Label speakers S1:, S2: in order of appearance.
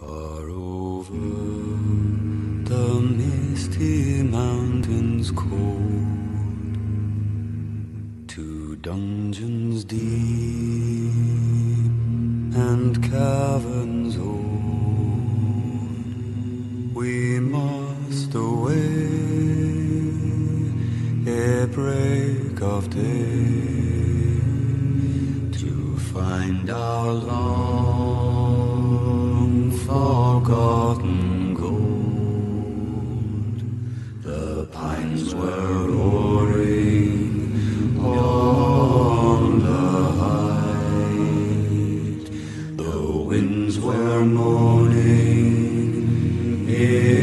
S1: Far over the misty mountains cold, to dungeons deep and caverns old, we must away ere break of day, to find our long forgotten gold. The pines were roaring on the height, the winds were moaning in